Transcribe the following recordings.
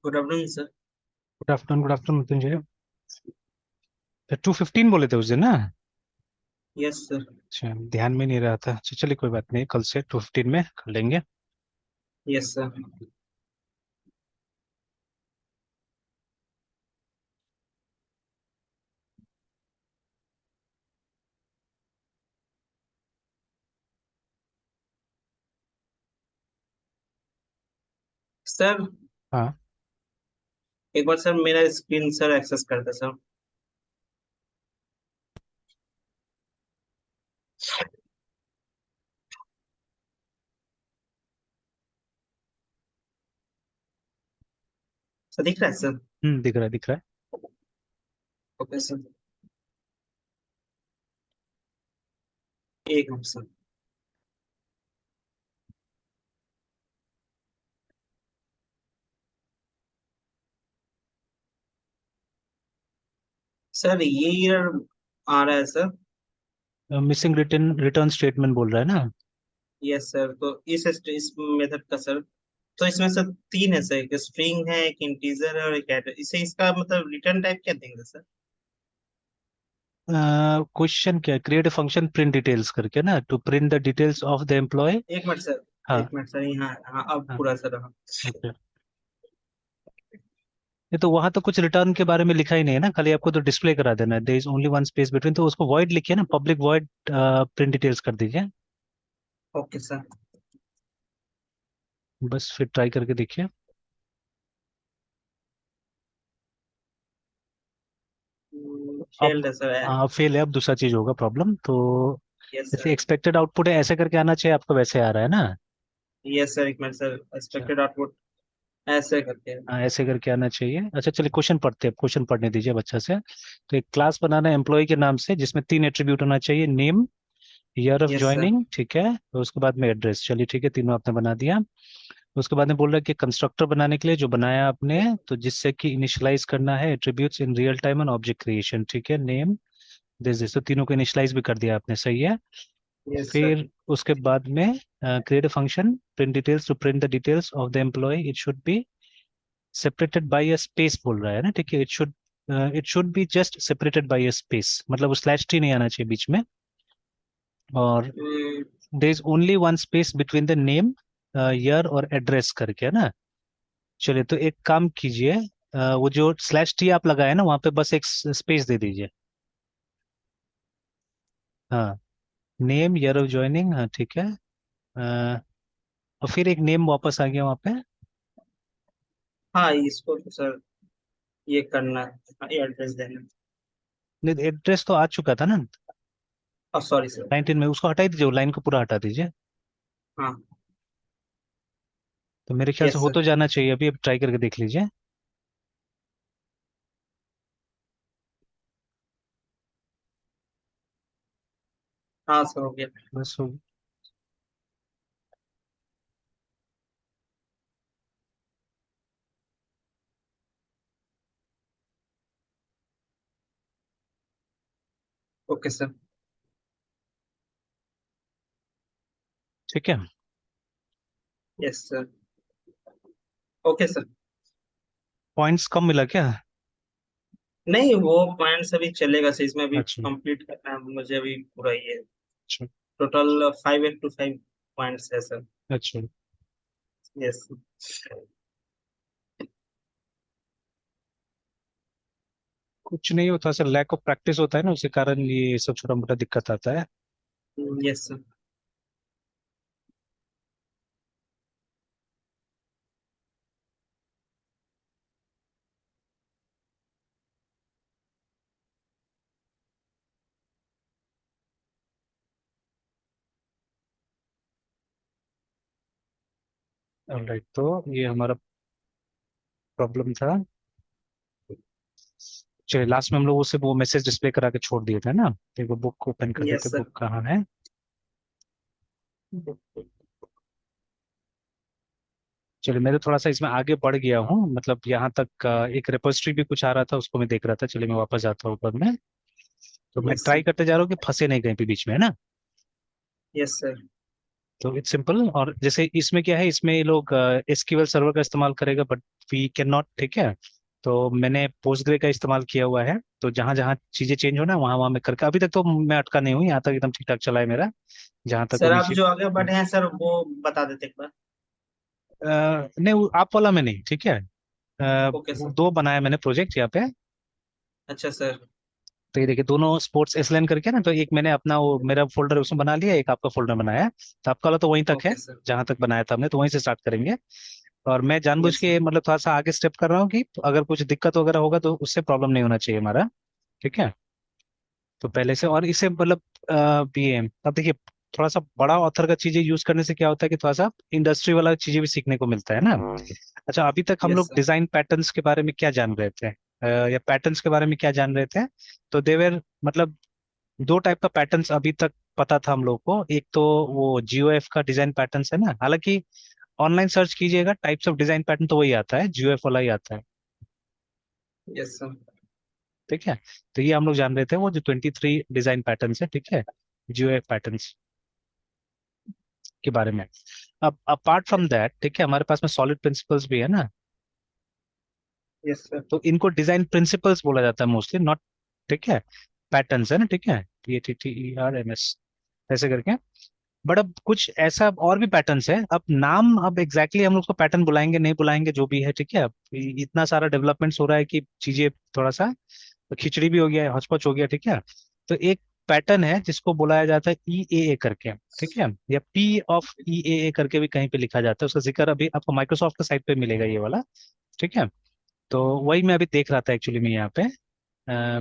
Good afternoon sir. Good afternoon Mrityunjay. 2:15 बोले थे उस दिन ना। Yes sir. अच्छा, ध्यान में नहीं रहा था। अच्छा, चलिए कोई बात नहीं, कल से 2:15 में कर लेंगे। Yes sir. सर हाँ। एक बार सर मेरा स्क्रीन सर एक्सेस करते सर। सर दिख रहा है सर? दिख रहा है, दिख रहा है। Okay sir. एक मिनट सर। सर ये ईयर आ रहा है सर। मिसिंग रिटर्न स्टेटमेंट बोल रहा है ना। यस सर, तो इस मेथड का सर, तो इसमें सर तीन है सर, एक स्ट्रिंग है, एक इंटीजर है और एक एडर। इसे इसका मतलब रिटर्न टाइप क्या देंगे सर? क्वेश्चन क्या, create a function print details करके ना, to print the details of the employee. एक मिनट सर। हाँ। एक मिनट सर, यहाँ हाँ अब हाँ। पूरा सर हाँ। ओके। ये तो वहां तो कुछ रिटर्न के बारे में लिखा ही नहीं है ना, खाली आपको तो डिस्प्ले करा देना है। There is only one space between, तो उसको वॉइड लिखिए ना, पब्लिक वॉइड प्रिंट डिटेल्स कर दीजिए। Okay sir. बस फिर ट्राई करके देखिए। अब फेल्ड है सर। हाँ, फेल है। अब दूसरा चीज होगा प्रॉब्लम तो। यस जैसे सर। एक्सपेक्टेड आउटपुट है ऐसे करके आना चाहिए, आपको वैसे आ रहा है ना। यस सर, एक मिनट सर, अच्छा। एक्सपेक्टेड आउटपुट ऐसे करके। हाँ, ऐसे करके आना चाहिए। अच्छा चलिए, क्वेश्चन पढ़ते हैं, क्वेश्चन पढ़ने दीजिए बच्चा से। तो एक क्लास बनाना है एम्प्लॉय के नाम से, जिसमें तीन एट्रीब्यूट होना चाहिए। Name, year of yes sir. Joining, ठीक है, और उसके बाद में एड्रेस। चलिए ठीक है, तीनों आपने बना दिया। उसके बाद में बोल रहा है कि कंस्ट्रक्टर बनाने के लिए जो बनाया आपने, तो जिससे कि इनिशियलाइज करना है attributes in real time and object creation, ठीक है। नेम, दिस तो तीनों को इनिशियलाइज भी कर दिया आपने, सही है। Yes sir. फिर उसके बाद में create a function print details, to print the details of the employ, it should be separated by a space बोल रहा है ना, ठीक है। It should be just separated by a space, मतलब स्लैश टी नहीं आना चाहिए बीच में। और hmm, there is only one space between the name, year और एड्रेस करके, है ना। चलिए तो एक काम कीजिए, वो जो स्लैश टी आप लगाए ना, वहां पे बस एक स्पेस दे दीजिए। हाँ। नेम, ईयर ऑफ ज्वाइनिंग, हाँ ठीक है। और फिर एक नेम वापस आ गया वहां पे। हाँ इसको तो सर ये करना है, हाँ, ये एड्रेस देना है। नहीं, एड्रेस तो आ चुका था ना। Sorry sir. 19 में उसको हटा दीजिए, वो लाइन को पूरा हटा दीजिए। हाँ। तो मेरे ख्याल से यस हो सर। तो जाना चाहिए अभी, अब ट्राई करके देख लीजिए। हाँ सर हो गया। बस हो। Okay sir. ठीक है। Yes sir. Okay sir. Points कम मिला क्या? नहीं वो पॉइंट्स अभी चलेगा सर, इसमें अभी अच्छा। कंप्लीट करना है मुझे, अभी पूरा ही है। अच्छा। टोटल 5 8 to 5 पॉइंट्स है सर। अच्छा। यस। कुछ नहीं होता सर, लैक ऑफ प्रैक्टिस होता है ना, उसी कारण ये सब छोटा मोटा दिक्कत आता है। Yes sir. ऑलराइट, तो ये हमारा प्रॉब्लम था। चलिए, लास्ट में हम लोग उसे वो मैसेज डिस्प्ले करा के छोड़ दिए थे ना। एक वो बुक ओपन कर यस लेते, सर। बुक कहाँ है। चलिए, मैं तो थोड़ा सा इसमें आगे बढ़ गया हूँ, मतलब यहाँ तक एक रेपोजिटरी भी कुछ आ रहा था, उसको मैं देख रहा था। चलिए मैं वापस जाता हूँ ऊपर में। तो मैं यस ट्राई सर। करते जा रहा हूँ कि फंसे नहीं कहीं पे बीच में, है ना। Yes sir. तो इट्स सिंपल। और जैसे इसमें क्या है, इसमें ये लोग एसक्यूएल सर्वर का इस्तेमाल करेगा, बट वी कैन नॉट, ठीक है। तो मैंने पोस्टग्रे का इस्तेमाल किया हुआ है, तो जहां जहां चीजें चेंज होना वहां वहां मैं करके, अभी तक तो मैं अटका नहीं हूँ, यहाँ तक एकदम ठीक ठाक चला है मेरा, जहां तक सर अभी आप जो आगे बढ़े हैं सर वो बता देते एक बार। नहीं आप वाला में नहीं, ठीक है। Okay sir. दो बनाया मैंने प्रोजेक्ट यहाँ पे। अच्छा सर। तो ये देखिए दोनों स्पोर्ट्स एसएलएन करके ना, तो एक मैंने अपना वो मेरा फोल्डर उसमें बना लिया, एक आपका फोल्डर बनाया है। तो आपका वाला तो वहीं तक है, ओके सर। जहां तक बनाया था हमने, तो वहीं से स्टार्ट करेंगे। और मैं जानबूझ यस के सर। मतलब थोड़ा सा आगे स्टेप कर रहा हूँ कि अगर कुछ दिक्कत वगैरह होगा तो उससे प्रॉब्लम नहीं होना चाहिए हमारा, ठीक है। तो पहले से, और इसे मतलब बीएम, अब देखिए थोड़ा सा बड़ा ऑथर का चीजें यूज करने से क्या होता है कि थोड़ा सा इंडस्ट्री वाला चीजें भी सीखने को मिलता है ना। अच्छा, अभी तक हम यस लोग सर। डिजाइन पैटर्न्स के बारे में क्या जान रहे थे, या पैटर्न्स के बारे में क्या जान रहे थे। तो देवर मतलब दो टाइप का पैटर्न्स अभी तक पता था हम लोग को। एक तो वो जीओएफ का डिजाइन पैटर्न्स है ना, हालांकि ऑनलाइन सर्च कीजिएगा टाइप्स ऑफ डिजाइन पैटर्न तो वही आता है, जीओएफ वाला ही आता है, यस सर। ठीक है। तो ये हम लोग जान रहे थे वो जो 23 डिजाइन पैटर्न्स है, ठीक है, जीओएफ पैटर्न्स के बारे में। अब अपार्ट फ्रॉम दैट, ठीक है, हमारे पास में सॉलिड प्रिंसिपल्स भी है ना। Yes sir. तो इनको डिजाइन प्रिंसिपल्स बोला जाता है मोस्टली, नॉट, ठीक है, पैटर्न्स है ना, ठीक है, PATTERMS ऐसे करके। बट अब कुछ ऐसा और भी पैटर्न्स है, अब नाम अब एग्जैक्टली हम लोग उसको पैटर्न बुलाएंगे नहीं बुलाएंगे जो भी है, ठीक है। अब इतना सारा डेवलपमेंट्स हो रहा है कि चीजें थोड़ा सा खिचड़ी भी हो गया है, हौच हो गया, ठीक है। तो एक पैटर्न है जिसको बुलाया जाता है EAA करके, ठीक है, या P ऑफ EAA करके भी कहीं पे लिखा जाता है, उसका जिक्र अभी आपको माइक्रोसॉफ्ट के साइट पे मिलेगा ये वाला, ठीक है। तो वही मैं अभी देख रहा था एक्चुअली में यहाँ पे,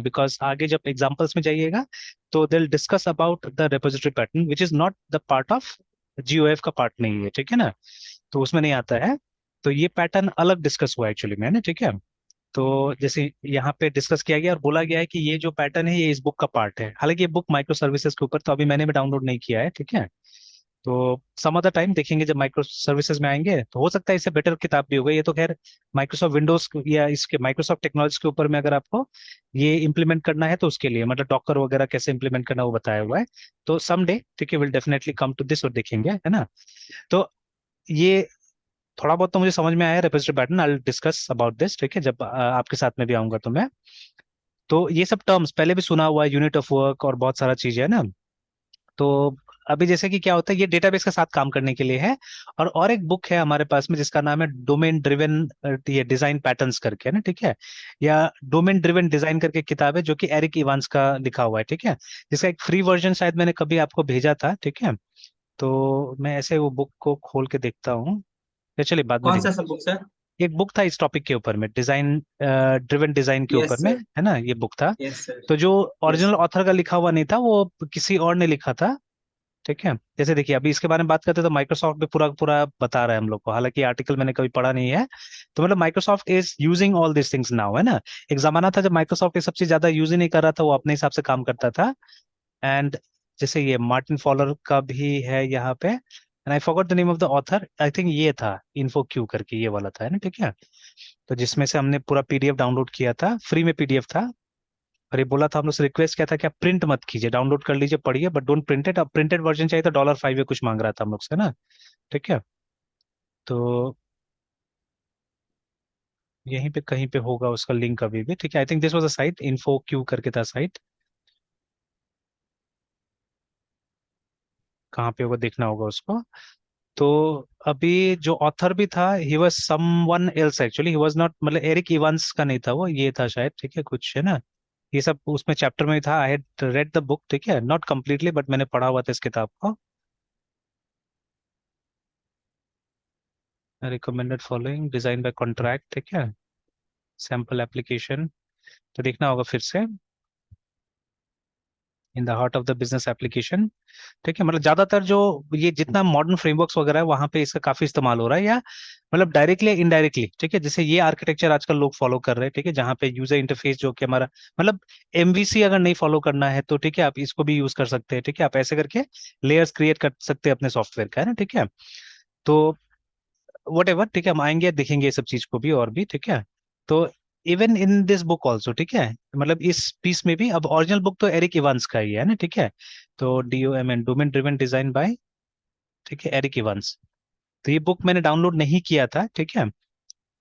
बिकॉज आगे जब एग्जांपल्स में जाइएगा तो they discuss about the repository pattern which is not the part of GOF का पार्ट नहीं है, ठीक है ना। तो उसमें नहीं आता है। तो ये पैटर्न अलग डिस्कस हुआ एक्चुअली में ना, ठीक है। तो जैसे यहाँ पे डिस्कस किया गया और बोला गया है कि ये जो पैटर्न है ये इस बुक का पार्ट है, हालांकि ये बुक माइक्रो सर्विसेज के ऊपर, तो अभी मैंने भी डाउनलोड नहीं किया है, ठीक है। तो सम अदर टाइम देखेंगे जब माइक्रो सर्विसेज में आएंगे, तो हो सकता है इससे बेटर किताब भी होगा ये तो, खैर माइक्रोसॉफ्ट विंडोज या इसके माइक्रोसॉफ्ट टेक्नोलॉजी के ऊपर में अगर आपको ये इम्प्लीमेंट करना है तो उसके लिए मतलब डॉकर वगैरह कैसे इम्प्लीमेंट करना वो बताया हुआ है। तो सम डे, ठीक है, will definitely come to this और देखेंगे, है ना। तो ये थोड़ा बहुत तो मुझे समझ में आया repository pattern, I will discuss about this, ठीक है, जब आपके साथ में भी आऊंगा तो मैं। तो ये सब टर्म्स पहले भी सुना हुआ है, यूनिट ऑफ वर्क और बहुत सारा चीज है ना। तो अभी जैसे कि क्या होता है, ये डेटाबेस के साथ काम करने के लिए है। और एक बुक है हमारे पास में जिसका नाम है डोमेन ड्रिवन, ये डिजाइन पैटर्न्स करके है ना, ठीक है, या डोमेन ड्रिवन डिजाइन करके किताब है जो कि एरिक इवांस का लिखा हुआ है, ठीक है, जिसका एक फ्री वर्जन शायद मैंने कभी आपको भेजा था, ठीक है। तो मैं ऐसे वो बुक को खोल के देखता हूँ, या चलिए बाद में कौन देख। सा सब बुक सर? एक बुक था इस टॉपिक के ऊपर में, डिजाइन ड्रिवन डिजाइन के ऊपर यस में, सर। है ना, ये बुक था। Yes sir. तो जो यस। ओरिजिनल ऑथर का लिखा हुआ नहीं था, वो किसी और ने लिखा था, ठीक है। जैसे देखिए अभी इसके बारे में बात करते हैं तो माइक्रोसॉफ्ट भी पूरा पूरा बता रहा है हम लोग को, हालांकि आर्टिकल मैंने कभी पढ़ा नहीं है। तो मतलब Microsoft is using all this things now, है ना। एक जमाना था जब माइक्रोसॉफ्ट ये सब चीज ज्यादा यूज ही नहीं कर रहा था, वो अपने हिसाब से काम करता था। एंड जैसे ये मार्टिन फॉलर का भी है यहाँ पे, and I forgot the name of the author, I think ये था इन्फो क्यू करके ये वाला था, है ना, ठीक है। तो जिसमें से हमने पूरा PDF डाउनलोड किया था, फ्री में PDF था। और ये बोला था हम लोग से, रिक्वेस्ट किया था कि आप प्रिंट मत कीजिए, डाउनलोड कर लीजिए, पढ़िए, बट डोंट प्रिंट इट। अब प्रिंटेड वर्जन चाहिए तो $5 या कुछ मांग रहा था हम लोग से ना, ठीक है। तो यहीं पे कहीं पे होगा उसका लिंक अभी भी, ठीक है। आई think this was a site, info Q करके था साइट, कहाँ पे होगा देखना होगा उसको। तो अभी जो ऑथर भी था, he was someone else actually, he was not, मतलब एरिक इवांस का नहीं था वो, ये था शायद, ठीक है, कुछ है ना। ये सब उसमें चैप्टर में ही था, I had read the book, ठीक है, नॉट कंप्लीटली बट मैंने पढ़ा हुआ था इस किताब को। Recommended following design by contract, ठीक है, सैम्पल एप्लीकेशन, तो देखना होगा फिर से, in the heart of the business application, ठीक है। मतलब ज्यादातर जो ये जितना मॉडर्न फ्रेमवर्क्स वगैरह है वहां पे इसका काफी इस्तेमाल हो रहा है, या मतलब डायरेक्टली या इनडायरेक्टली, ठीक है। जैसे ये आर्किटेक्चर आजकल लोग फॉलो कर रहे हैं, ठीक है, जहाँ पे यूजर इंटरफेस जो कि हमारा मतलब MVC अगर नहीं फॉलो करना है तो ठीक है, आप इसको भी यूज कर सकते हैं, ठीक है, आप ऐसे करके लेयर्स क्रिएट कर सकते हैं अपने सॉफ्टवेयर का, है ना, ठीक है। तो वट एवर, ठीक है, हम आएंगे देखेंगे ये सब चीज को भी और भी, ठीक है। तो even in this book also, ठीक है, मतलब इस पीस में भी, अब ओरिजिनल बुक तो एरिक इवांस का ही है ना, ठीक है। तो DOMN, domain driven design by ठीक है, एरिक इवांस। तो ये बुक मैंने डाउनलोड नहीं किया था, ठीक है।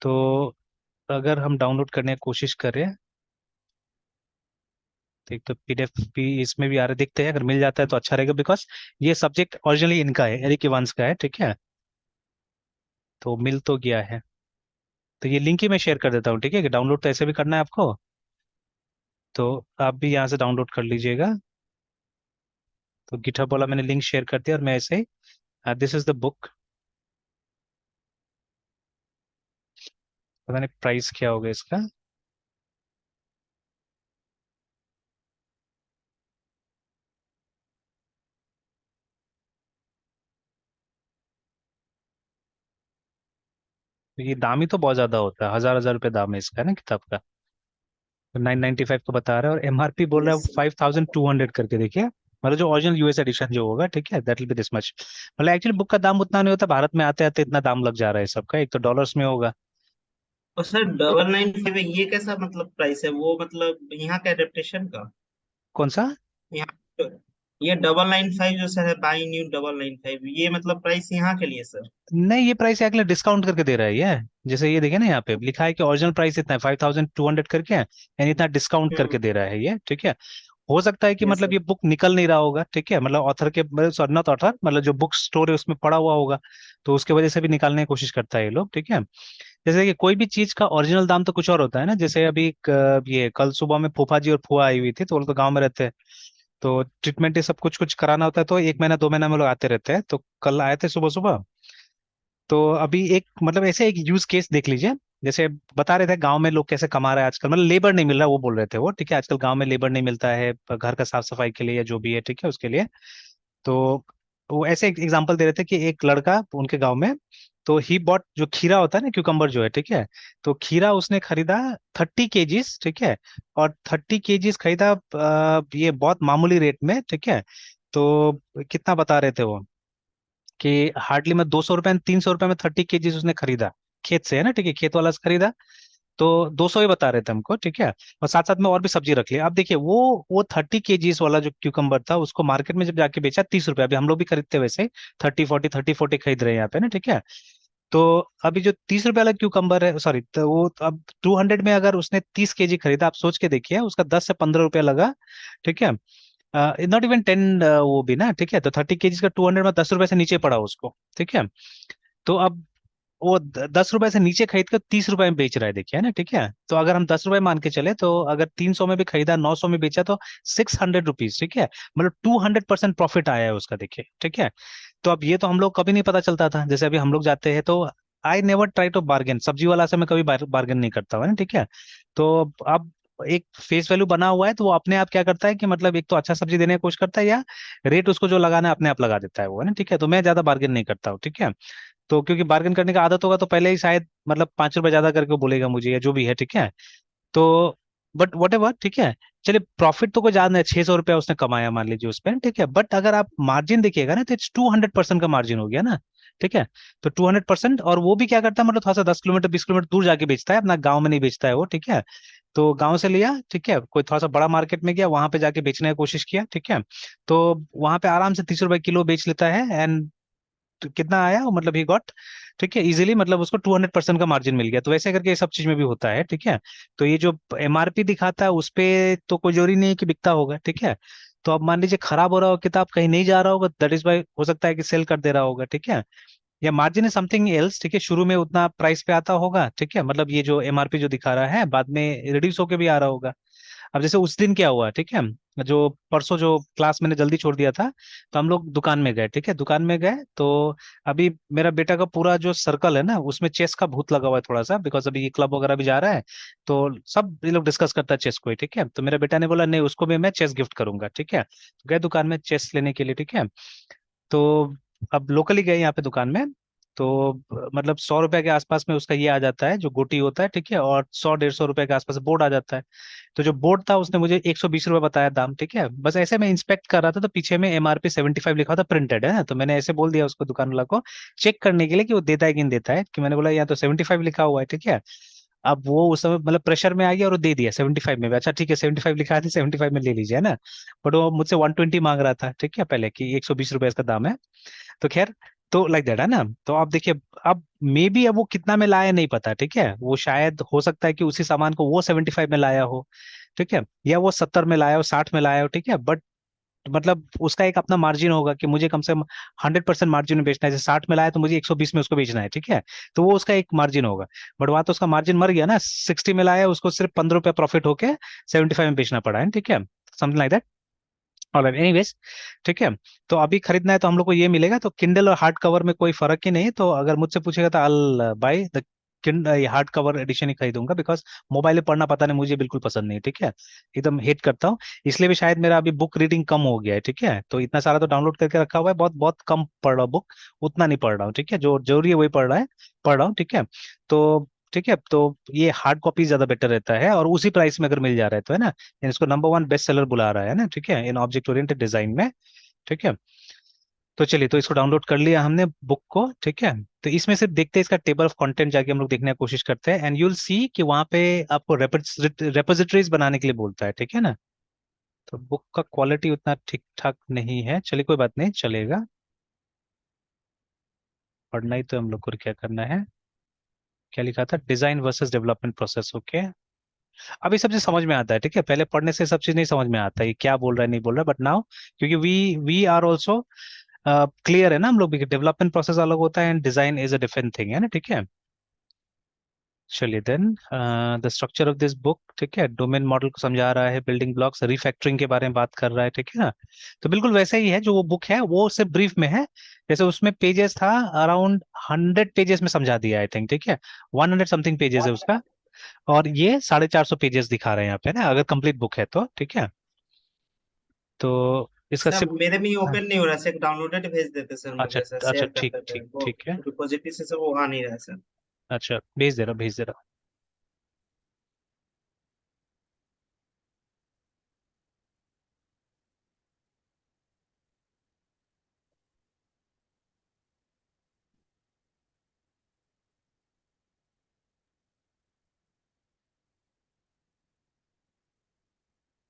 तो अगर हम डाउनलोड करने की कोशिश करें तो एक तो पीडीएफ भी इसमें भी आ रहे दिखते हैं, अगर मिल जाता है तो अच्छा रहेगा, बिकॉज ये सब्जेक्ट ओरिजिनली इनका है, एरिक इवांस का है, ठीक है। तो मिल तो गया है, तो ये लिंक ही मैं शेयर कर देता हूँ, ठीक है, कि डाउनलोड तो ऐसे भी करना है आपको, तो आप भी यहाँ से डाउनलोड कर लीजिएगा। तो गिटहब वाला मैंने लिंक शेयर कर दिया, और मैं ऐसे ही दिस इज द बुक। पता नहीं प्राइस क्या होगा इसका। तो ये दाम ही तो बहुत ज्यादा होता है, हजार हजार रुपये दाम है इसका, है ना, किताब का। तो 995 को बता रहा है, और एमआरपी बोल रहा है यस। 5200 करके, देखिए, मतलब जो ओरिजिनल यूएस एडिशन जो होगा, ठीक है, that will be this much. मतलब एक्चुअली बुक का दाम उतना नहीं होता, भारत में आते आते इतना दाम लग जा रहा है सबका, एक तो डॉलर्स में होगा। और सर 995 ये कैसा मतलब प्राइस है वो, मतलब यहाँ का एडेप्टेशन का? कौन सा? यहाँ ये 995 जो सर है, बाई न्यू 995, ये मतलब प्राइस यहाँ के लिए सर? नहीं, ये प्राइस एक्चुअली डिस्काउंट करके दे रहा है ये। जैसे ये देखिए ना, यहाँ पे लिखा है कि ओरिजिनल प्राइस इतना है 5200 करके, यानी इतना डिस्काउंट करके दे रहा है ये, ठीक है। हो सकता है कि यस मतलब सर। ये बुक निकल नहीं रहा होगा, ठीक है, मतलब ऑथर के, सॉरी नॉट ऑथर, मतलब जो बुक स्टोर है उसमें पड़ा हुआ होगा, तो उसके वजह से भी निकालने की कोशिश करता है ये लोग, ठीक है। जैसे कि कोई भी चीज का ओरिजिनल दाम तो कुछ और होता है ना, जैसे अभी ये कल सुबह में फूफा जी और फुआ आई हुई थी, तो वो लोग तो गाँव में रहते हैं, तो ट्रीटमेंट ये सब कुछ कुछ कराना होता है, तो एक महीना 2 महीना में लोग आते रहते हैं, तो कल आए थे सुबह सुबह। तो अभी एक मतलब ऐसे एक यूज केस देख लीजिए, जैसे बता रहे थे गांव में लोग कैसे कमा रहे हैं आजकल, मतलब लेबर नहीं मिल रहा, वो बोल रहे थे वो, ठीक है, आजकल गांव में लेबर नहीं मिलता है घर का साफ सफाई के लिए या जो भी है, ठीक है, उसके लिए। तो वो ऐसे एक एग्जांपल दे रहे थे कि एक लड़का उनके गांव में, तो ही बॉट जो खीरा होता है ना, क्यूकम्बर जो है, ठीक है, तो खीरा उसने खरीदा 30 केजीज, ठीक है, और 30 केजीज खरीदा ये बहुत मामूली रेट में, ठीक है। तो कितना बता रहे थे वो, कि हार्डली में 200 रुपए 300 रुपए में 30 केजीज उसने खरीदा, खेत से, है ना, ठीक है, खेत वाला से खरीदा। तो 200 ही बता रहे थे हमको, ठीक है, और साथ साथ में और भी सब्जी रख लिया। अब देखिए वो 30 केजीज वाला जो क्यूकम्बर था, उसको मार्केट में जब जाके बेचा 30 रुपए, अभी हम लोग भी खरीदते हैं वैसे, 30 40 खरीद रहे हैं यहाँ पे ना, ठीक है। तो अभी जो 30 रुपए वाला क्यूकम्बर है, सॉरी, तो वो अब 200 में अगर उसने 30 केजी खरीदा, आप सोच के देखिए उसका 10 से 15 रुपया लगा, ठीक है, नॉट इवन 10, वो भी ना, ठीक है, तो 30 केजी का 200 में 10 रुपए से नीचे पड़ा उसको, ठीक है। तो अब वो 10 रुपए से नीचे खरीद कर 30 रुपए में बेच रहा है, देखिए, है ना, ठीक है। तो अगर हम 10 रुपए मान के चले, तो अगर 300 में भी खरीदा, 900 में बेचा, तो 600 रुपीज, ठीक है, मतलब 200% प्रॉफिट आया है उसका, देखिए, ठीक है। तो अब ये तो हम लोग कभी नहीं पता चलता था, जैसे अभी हम लोग जाते हैं तो I never try to bargain, सब्जी वाला से मैं कभी बार्गेन नहीं करता हूँ, है ना, ठीक है। तो अब एक फेस वैल्यू बना हुआ है, तो वो अपने आप क्या करता है कि मतलब एक तो अच्छा सब्जी देने की कोशिश करता है, या रेट उसको जो लगाना है अपने आप लगा देता है वो, है ना, ठीक है। तो मैं ज्यादा बार्गेन नहीं करता हूँ, ठीक है। तो क्योंकि बार्गेन करने का आदत होगा, तो पहले ही शायद मतलब 5 रुपए ज्यादा करके वो बोलेगा मुझे, या जो भी है, ठीक है। तो बट वट एवर, ठीक है, चलिए, प्रॉफिट तो कोई ज्यादा नहीं, 600 रुपया उसने कमाया मान लीजिए उस पर, ठीक है, बट अगर आप मार्जिन देखिएगा ना, तो इट्स 200% का मार्जिन हो गया ना, ठीक है। तो 200%, और वो भी क्या करता है, मतलब थोड़ा सा 10 किलोमीटर 20 किलोमीटर दूर जाके बेचता है, अपना गाँव में नहीं बेचता है वो, ठीक है। तो गांव से लिया, ठीक है, कोई थोड़ा सा बड़ा मार्केट में गया, वहां पे जाके बेचने की कोशिश किया, ठीक है। तो वहां पे आराम से 30 रुपए किलो बेच लेता है, एंड तो कितना आया वो, मतलब ही गॉट, ठीक है, इजीली, मतलब उसको 200% का मार्जिन मिल गया। तो वैसे करके ये सब चीज में भी होता है, ठीक है। तो ये जो एमआरपी दिखाता है उस पे तो कोई जरूरी नहीं है कि बिकता होगा, ठीक है। तो अब मान लीजिए खराब हो रहा हो किताब, कहीं नहीं जा रहा होगा, दैट इज वाई हो सकता है कि सेल कर दे रहा होगा, ठीक है। या मार्जिन इज समथिंग एल्स, ठीक है, शुरू में उतना प्राइस पे आता होगा, ठीक है, मतलब ये जो एमआरपी जो दिखा रहा है बाद में रिड्यूस होके भी आ रहा होगा। अब जैसे उस दिन क्या हुआ, ठीक है, जो परसों जो क्लास मैंने जल्दी छोड़ दिया था, तो हम लोग दुकान में गए, ठीक है, दुकान में गए तो अभी मेरा बेटा का पूरा जो सर्कल है ना, उसमें चेस का भूत लगा हुआ है थोड़ा सा, बिकॉज अभी ये क्लब वगैरह भी जा रहा है, तो सब ये लोग डिस्कस करता है चेस को ही, ठीक है। तो मेरा बेटा ने बोला नहीं, उसको भी मैं चेस गिफ्ट करूंगा, ठीक है, तो गए दुकान में चेस लेने के लिए, ठीक है। तो अब लोकली गए यहाँ पे दुकान में, तो मतलब 100 रुपए के आसपास में उसका ये आ जाता है जो गोटी होता है, ठीक है, और 100 150 रुपए के आसपास बोर्ड आ जाता है। तो जो बोर्ड था उसने मुझे 120 रुपए बताया दाम, ठीक है, बस ऐसे मैं इंस्पेक्ट कर रहा था, तो पीछे में एमआरपी 75 लिखा था, प्रिंटेड है ना, तो मैंने ऐसे बोल दिया उसको, दुकान वाला को, चेक करने के लिए कि वो देता है कि नहीं देता है, कि मैंने बोला यहाँ तो 75 लिखा हुआ है, ठीक है। अब वो उस समय मतलब प्रेशर में आ गया और वो दे दिया 75 में भी, अच्छा ठीक है 75 लिखा है, 75 में ले लीजिए, है ना। बट वो मुझसे 120 मांग रहा था, ठीक है, पहले कि 120 रुपए इसका दाम है। तो खैर, तो लाइक दैट है ना। तो आप देखिए, अब मे बी अब वो कितना में लाया नहीं पता, ठीक है, वो शायद हो सकता है कि उसी सामान को वो 75 में लाया हो, ठीक है, या वो 70 में लाया हो, 60 में लाया हो, ठीक है, बट मतलब उसका एक अपना मार्जिन होगा कि मुझे कम से कम 100% मार्जिन में बेचना है। जैसे 60 में लाया तो मुझे 120 में उसको बेचना है, ठीक है, तो वो उसका एक मार्जिन होगा। बट वहां तो उसका मार्जिन मर गया ना, 60 में लाया उसको सिर्फ 15 रुपया प्रॉफिट होके 75 में बेचना पड़ा है, ठीक है, something like that. Alright, anyways, ठीक है। तो अभी खरीदना है तो हम लोग को ये मिलेगा, तो किंडल और हार्ड कवर में कोई फर्क ही नहीं। तो अगर मुझसे पूछेगा तो I'll buy the hardcover edition ही खरीदूंगा, बिकॉज मोबाइल में पढ़ना पता नहीं, मुझे बिल्कुल पसंद नहीं, ठीक है, एकदम हेट करता हूँ। इसलिए भी शायद मेरा अभी बुक रीडिंग कम हो गया है, ठीक है, तो इतना सारा तो डाउनलोड करके रखा हुआ है, बहुत बहुत कम पढ़ रहा हूँ बुक, उतना नहीं पढ़ रहा हूँ, ठीक है, जो जरूरी है वही पढ़ रहा हूँ, ठीक है। तो ठीक है, तो ये हार्ड कॉपी ज्यादा बेटर रहता है, और उसी प्राइस में अगर मिल जा रहा है तो, है ना, इसको नंबर वन बेस्ट सेलर बुला रहा है ना, ठीक है, इन ऑब्जेक्ट ओरिएंटेड डिजाइन में, ठीक है। तो चलिए, तो इसको डाउनलोड कर लिया हमने बुक को, ठीक है। तो इसमें सिर्फ देखते हैं इसका टेबल ऑफ कंटेंट, जाके हम लोग देखने की कोशिश करते हैं, एंड यू विल सी कि वहां पे आपको रेपोजिटरीज बनाने के लिए बोलता है, ठीक है ना। तो बुक का क्वालिटी उतना ठीक ठाक नहीं है, चलिए कोई बात नहीं, चलेगा, पढ़ना ही तो हम लोग को, क्या करना है। क्या लिखा था, design versus development process, okay. अब ये सब चीज समझ में आता है, ठीक है, पहले पढ़ने से सब चीज नहीं समझ में आता है, ये क्या बोल रहा है नहीं बोल रहा है, बट नाउ क्योंकि वी आर ऑल्सो क्लियर है ना हम लोग भी, डेवलपमेंट प्रोसेस अलग होता है and design is a different thing, है ना, ठीक है। चलिए then, the structure of this book, ठीक है, डोमेन मॉडल को समझा रहा है, बिल्डिंग ब्लॉक्स, रिफैक्टरिंग के बारे में बात कर रहा है, ठीक है ना। तो बिल्कुल वैसा ही है जो वो बुक है, वो सिर्फ ब्रीफ में है। जैसे उसमें पेजेस था अराउंड 100 पेजेस में समझा दिया, आई थिंक, ठीक है, 100 समथिंग पेजेस है उसका, और ये 450 पेजेस दिखा रहे हैं यहाँ पे ना, अगर कंप्लीट बुक है तो, ठीक है। तो इसका सर सिर्फ, मेरे में हाँ, ओपन नहीं हो रहा, सर डाउनलोडेड भेज देते सर, अच्छा, मुझे सर अच्छा, शेयर ठीक करते थे ठीक वो, ठीक है, रिपोजिटरी से वो आ नहीं रहा सर। अच्छा, भेज दे रहा, भेज दे रहा।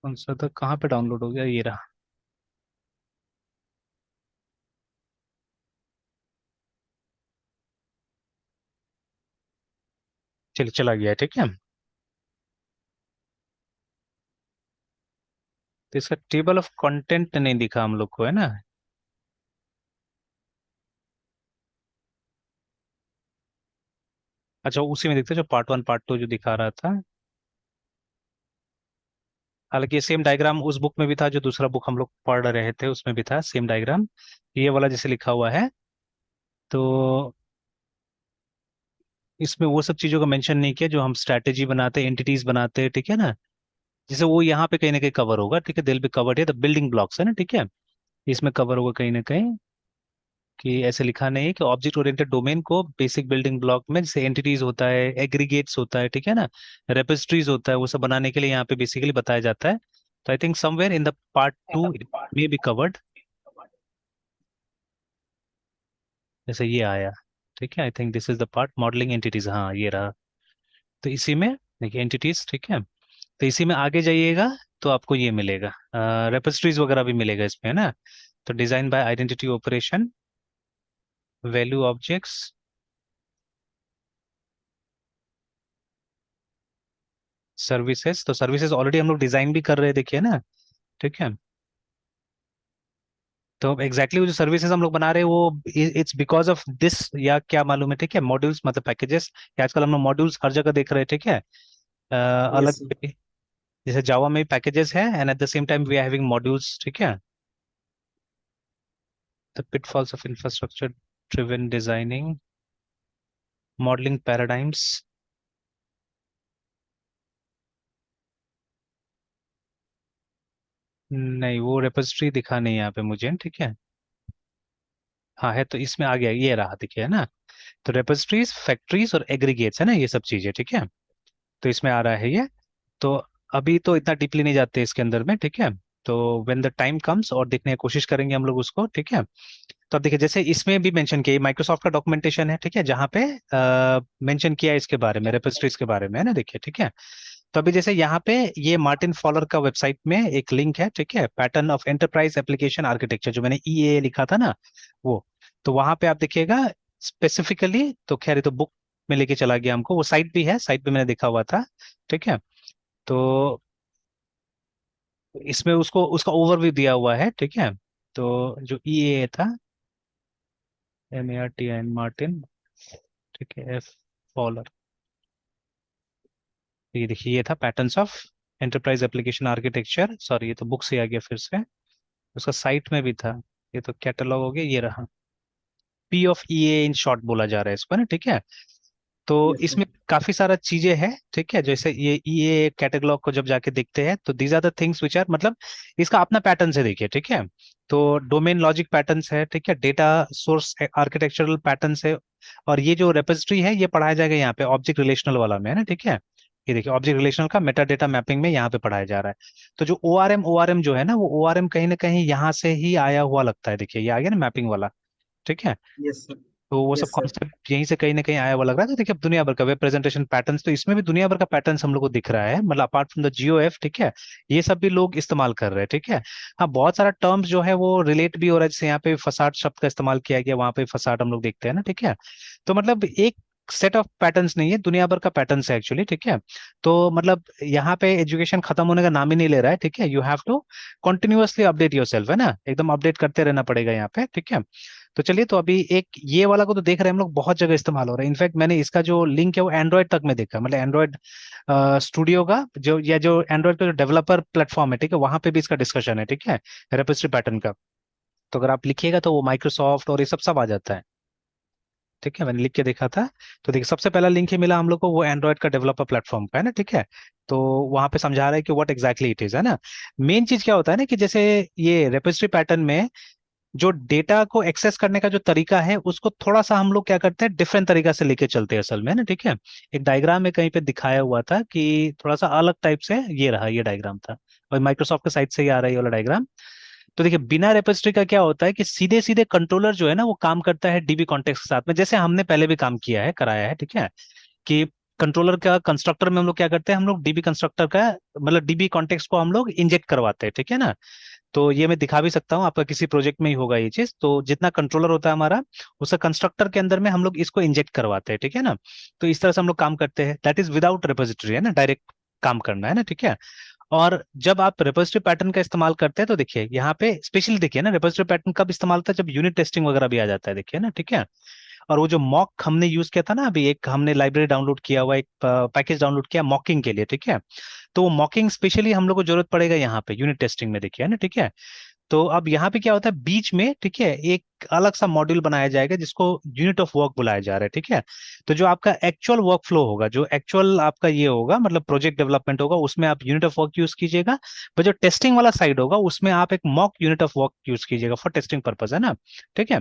कौन सा था, कहाँ पे डाउनलोड हो गया, ये रहा। चलिए, चला गया है, ठीक है। तो इसका टेबल ऑफ कंटेंट नहीं दिखा हम लोग को, है ना। अच्छा, उसी में दिखता है जो पार्ट वन पार्ट टू जो दिखा रहा था। हालांकि ये सेम डायग्राम उस बुक में भी था, जो दूसरा बुक हम लोग पढ़ रहे थे उसमें भी था सेम डायग्राम, ये वाला जैसे लिखा हुआ है। तो इसमें वो सब चीजों का मेंशन नहीं किया जो हम स्ट्रैटेजी बनाते, एंटिटीज बनाते, ठीक है ना, जैसे वो यहाँ पे कहीं ना कहीं कवर होगा, ठीक है, दिल भी कवर्ड है, द बिल्डिंग ब्लॉक्स, है ना, ठीक है, इसमें कवर होगा कहीं ना कहीं, कि ऐसे लिखा नहीं है कि ऑब्जेक्ट ओरिएंटेड डोमेन को बेसिक बिल्डिंग ब्लॉक में, जैसे एंटिटीज होता है, एग्रीगेट्स होता है, ठीक है ना, रेपोजिटरीज होता है, वो सब बनाने के लिए यहाँ पे बेसिकली बताया जाता है। तो I think somewhere in the part two may be covered, जैसे ये आया, ठीक है, आई think this is the part modelling entities, हाँ ये रहा। तो इसी में देखिए एंटिटीज, ठीक है, तो इसी में आगे जाइएगा तो आपको ये मिलेगा, रेपोजिटरीज वगैरह भी मिलेगा इसमें, है ना। तो design by identity operation, value objects, services, तो सर्विसेज ऑलरेडी हम लोग डिजाइन भी कर रहे हैं, देखिए ना, ठीक है। तो एग्जैक्टली वो जो सर्विसेज हम लोग बना रहे हैं वो इट्स बिकॉज ऑफ दिस, या क्या मालूम है, ठीक है, मॉड्यूल्स मतलब पैकेजेस, आजकल हम लोग मॉड्यूल्स हर जगह देख रहे हैं, ठीक है, अलग यस। जैसे जावा में पैकेजेस है and at the same time we are having modules, ठीक है। The pitfalls of infrastructure driven designing, modelling paradigms, नहीं वो रेपोजिटरी दिखा नहीं यहाँ पे मुझे, ठीक है, हाँ है, तो इसमें आ गया, ये रहा, देखिए, है ना। तो रेपोजिटरीज, फैक्ट्रीज और एग्रीगेट्स, है ना, ये सब चीजें, ठीक है, तो इसमें आ रहा है ये। तो अभी तो इतना डीपली नहीं जाते इसके अंदर में, ठीक है। तो व्हेन द टाइम कम्स और देखने की कोशिश करेंगे हम लोग उसको, ठीक है। तो अब देखिए, जैसे इसमें भी मेंशन किया, माइक्रोसॉफ्ट का डॉक्यूमेंटेशन है, ठीक है, जहाँ पे मेंशन किया है इसके बारे में, रेपोजिटरीज के बारे में, है ना, देखिए, ठीक है। तो अभी जैसे यहाँ पे ये मार्टिन फॉलर का वेबसाइट में एक लिंक है, ठीक है, pattern of enterprise application architecture, जो मैंने ईए लिखा था ना, वो। तो वहां पे आप देखिएगा स्पेसिफिकली, तो खैर ये तो बुक में लेके चला गया हमको, वो साइट भी है, साइट पे मैंने देखा हुआ था, ठीक है। तो इसमें उसको उसका ओवरव्यू दिया हुआ है, ठीक है। तो जो EA था, MARTIN, मार्टिन, ठीक है, F फॉलर, ये देखिए, ये था patterns of enterprise application architecture, sorry ये तो बुक से आ गया फिर से, उसका साइट में भी था, ये तो कैटलॉग हो गया, ये रहा, P of EA in short बोला जा रहा है इसको, है ना, ठीक है। तो यस सर। इसमें काफी सारा चीजें हैं, ठीक है, जैसे ये EA कैटलॉग को जब जाके देखते हैं तो these are the things which are, मतलब इसका अपना पैटर्न है, देखिए, ठीक है। तो डोमेन लॉजिक पैटर्न्स है, ठीक है, डेटा सोर्स आर्किटेक्चरल पैटर्न्स है, और ये जो रेपोजिटरी है ये पढ़ाया जाएगा यहाँ पे ऑब्जेक्ट रिलेशनल वाला में, है ना, ठीक है। ये देखिए ऑब्जेक्ट रिलेशनल का मेटा डेटा मैपिंग में यहाँ पे पढ़ाया जा रहा है। तो जो ORM जो है ना, वो ORM कहीं ना कहीं यहाँ से ही आया हुआ लगता है, देखिए ये आ गया ना मैपिंग वाला, ठीक है। Yes sir. तो वो सब यस सर। कॉन्सेप्ट यहीं से कहीं ना कहीं आया हुआ लग रहा है। तो देखिए अब दुनिया भर का वेब प्रेजेंटेशन पैटर्न्स, तो इसमें भी दुनिया भर का पैटर्न्स हम लोग को दिख रहा है, मतलब अपार्ट फ्रॉम द GOF, ठीक है, ये सब भी लोग इस्तेमाल कर रहे हैं, ठीक है। हाँ, बहुत सारा टर्म्स जो है वो रिलेट भी हो रहा है, जैसे यहाँ पे फसाड शब्द का इस्तेमाल किया गया, वहां पे फसाड हम लोग देखते हैं ना, ठीक है। तो मतलब एक सेट ऑफ पैटर्न्स नहीं है, दुनिया भर का पैटर्न्स है एक्चुअली, ठीक है। तो मतलब यहाँ पे एजुकेशन खत्म होने का नाम ही नहीं ले रहा है, ठीक है। You have to continuously update yourself, है ना, एकदम अपडेट करते रहना पड़ेगा यहाँ पे, ठीक है। तो चलिए, तो अभी एक ये वाला को तो देख रहे हैं हम लोग, बहुत जगह इस्तेमाल हो रहा है, इनफैक्ट मैंने इसका जो लिंक है वो एंड्रॉयड तक में देखा, मतलब एंड्रॉयड स्टूडियो का जो, या जो एंड्रॉयड का जो डेवलपर प्लेटफॉर्म है, ठीक है, वहां पे भी इसका डिस्कशन है, ठीक है, रेपोजिटरी पैटर्न का। तो अगर आप लिखिएगा तो वो माइक्रोसॉफ्ट और ये सब आ जाता है, ठीक है, मैंने लिख के देखा था। तो देखिए सबसे पहला लिंक ही मिला हम लोग को, वो एंड्रॉयड का डेवलपर प्लेटफॉर्म का है ना, ठीक है। तो वहां पे समझा रहा है कि व्हाट एग्जैक्टली इट इज, है ना। मेन चीज क्या होता है ना, कि जैसे ये रेपोजिटरी पैटर्न में जो डेटा को एक्सेस करने का जो तरीका है, उसको थोड़ा सा हम लोग क्या करते हैं, डिफरेंट तरीका से लेके चलते हैं असल में, है ना, ठीक है। एक डायग्राम में कहीं पे दिखाया हुआ था कि थोड़ा सा अलग टाइप से, ये रहा, ये डायग्राम था, और माइक्रोसॉफ्ट के साइट से ही आ रहा है ये वाला डायग्राम। तो देखिए बिना रेपोजिटरी का क्या होता है कि सीधे सीधे कंट्रोलर जो है ना, वो काम करता है DB कॉन्टेक्स्ट के साथ में, जैसे हमने पहले भी काम किया है, कराया है, ठीक है, कि कंट्रोलर का कंस्ट्रक्टर में हम लोग क्या करते हैं, हम लोग DB कंस्ट्रक्टर का, मतलब DB कॉन्टेक्स्ट को हम लोग इंजेक्ट करवाते हैं, ठीक है ना। तो ये मैं दिखा भी सकता हूँ, आपका किसी प्रोजेक्ट में ही होगा ये चीज। तो जितना कंट्रोलर होता है हमारा, उसका कंस्ट्रक्टर के अंदर में हम लोग इसको इंजेक्ट करवाते हैं, ठीक है ना। तो इस तरह से हम लोग काम करते हैं, दैट इज विदाउट रेपोजिटरी, है ना, डायरेक्ट काम करना है ना, ठीक है। और जब आप रेपोजिटरी पैटर्न का इस्तेमाल करते हैं तो देखिए यहाँ पे स्पेशली देखिए ना, रेपोजिटरी पैटर्न कब इस्तेमाल होता है, जब यूनिट टेस्टिंग वगैरह भी आ जाता है, देखिए ना, ठीक है। और वो जो मॉक हमने यूज किया था ना, अभी एक हमने लाइब्रेरी डाउनलोड किया हुआ, एक पैकेज डाउनलोड किया मॉकिंग के लिए, ठीक है। तो वो मॉकिंग स्पेशली हम लोग को जरूरत पड़ेगा यहाँ पे यूनिट टेस्टिंग में, देखिए ना, ठीक है। तो अब यहाँ पे क्या होता है, बीच में, ठीक है, एक अलग सा मॉड्यूल बनाया जाएगा जिसको यूनिट ऑफ वर्क बुलाया जा रहा है, ठीक है। तो जो आपका एक्चुअल वर्क फ्लो होगा, जो एक्चुअल आपका ये होगा, मतलब प्रोजेक्ट डेवलपमेंट होगा, उसमें आप यूनिट ऑफ वर्क यूज कीजिएगा। पर जो टेस्टिंग वाला साइड होगा, उसमें आप एक mock unit of work use कीजिएगा फॉर टेस्टिंग पर्पज, है ना, ठीक है।